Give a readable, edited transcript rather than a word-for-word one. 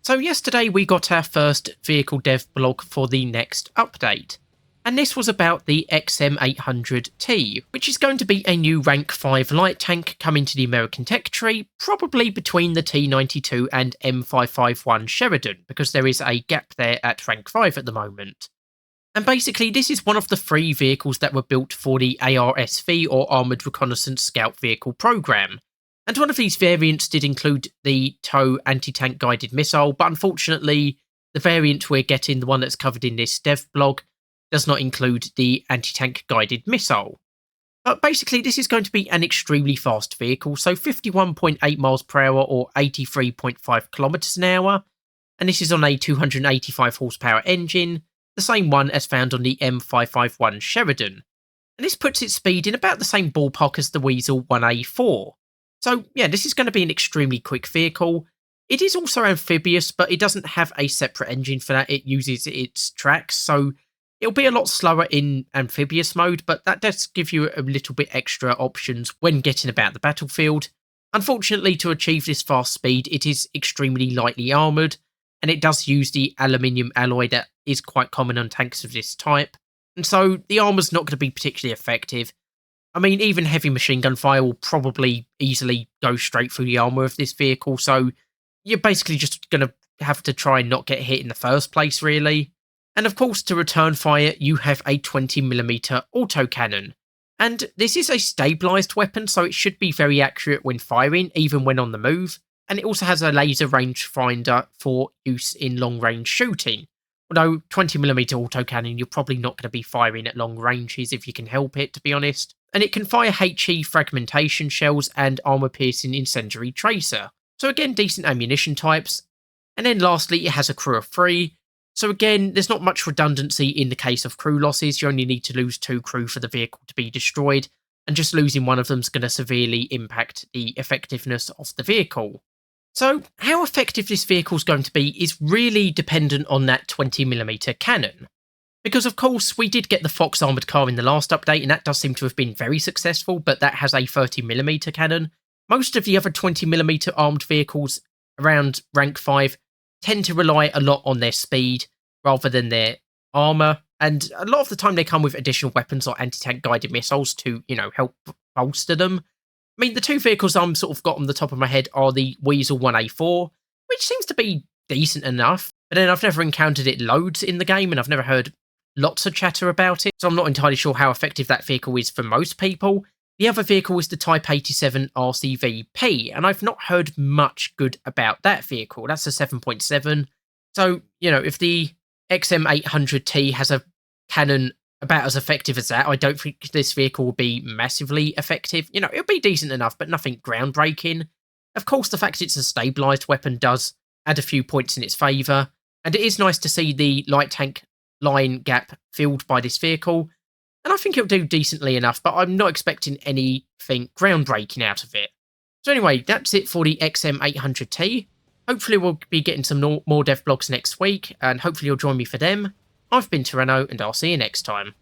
So yesterday we got our first vehicle dev blog for the next update, and this was about the XM800T, which is going to be a new rank 5 light tank coming to the American tech tree, probably between the T92 and M551 Sheridan, because there is a gap there at rank 5 at the moment. And basically this is one of the 3 vehicles that were built for the ARSV, or Armoured Reconnaissance Scout Vehicle program. And one of these variants did include the TOW anti-tank guided missile, but unfortunately the variant we're getting, the one that's covered in this dev blog, does not include the anti-tank guided missile. But basically this is going to be an extremely fast vehicle, so 51.8 miles per hour or 83.5 kilometers an hour, and this is on a 285 horsepower engine, the same one as found on the M551 Sheridan. And this puts its speed in about the same ballpark as the Weasel 1A4. So yeah, this is going to be an extremely quick vehicle. It is also amphibious, but it doesn't have a separate engine for that. It uses its tracks, so it'll be a lot slower in amphibious mode, but that does give you a little bit extra options when getting about the battlefield. Unfortunately, to achieve this fast speed, it is extremely lightly armoured, and it does use the aluminium alloy that is quite common on tanks of this type, and so the armour's not going to be particularly effective. I mean, even heavy machine gun fire will probably easily go straight through the armour of this vehicle, so you're basically just going to have to try and not get hit in the first place, really. And of course, to return fire, you have a 20mm autocannon. And this is a stabilised weapon, so it should be very accurate when firing, even when on the move. And it also has a laser rangefinder for use in long-range shooting. Although 20mm autocannon, you're probably not going to be firing at long ranges if you can help it, to be honest. And it can fire HE fragmentation shells and armour-piercing incendiary tracer. So again, decent ammunition types. And then lastly, it has a crew of 3. So again, there's not much redundancy in the case of crew losses. You only need to lose 2 crew for the vehicle to be destroyed. And just losing one of them is going to severely impact the effectiveness of the vehicle. So how effective this vehicle is going to be is really dependent on that 20mm cannon. Because of course, we did get the Fox armoured car in the last update, and that does seem to have been very successful, but that has a 30mm cannon. Most of the other 20mm armed vehicles around rank 5 tend to rely a lot on their speed rather than their armour, and a lot of the time they come with additional weapons like anti-tank guided missiles to, help bolster them. I mean, the 2 vehicles I'm sort of got on the top of my head are the Weasel 1A4, which seems to be decent enough, but then I've never encountered it loads in the game, and I've never heard lots of chatter about it, so I'm not entirely sure how effective that vehicle is for most people. The other vehicle is the Type 87 RCVP, and I've not heard much good about that vehicle. That's a 7.7. So, if the XM800T has a cannon about as effective as that, I don't think this vehicle will be massively effective. It'll be decent enough, but nothing groundbreaking. Of course, the fact it's a stabilised weapon does add a few points in its favour, and it is nice to see the light tank line gap filled by this vehicle, and I think it'll do decently enough, but I'm not expecting anything groundbreaking out of it. So anyway, that's it for the XM800T. Hopefully we'll be getting some more dev blogs next week, and hopefully you'll join me for them. I've been Tyranno, and I'll see you next time.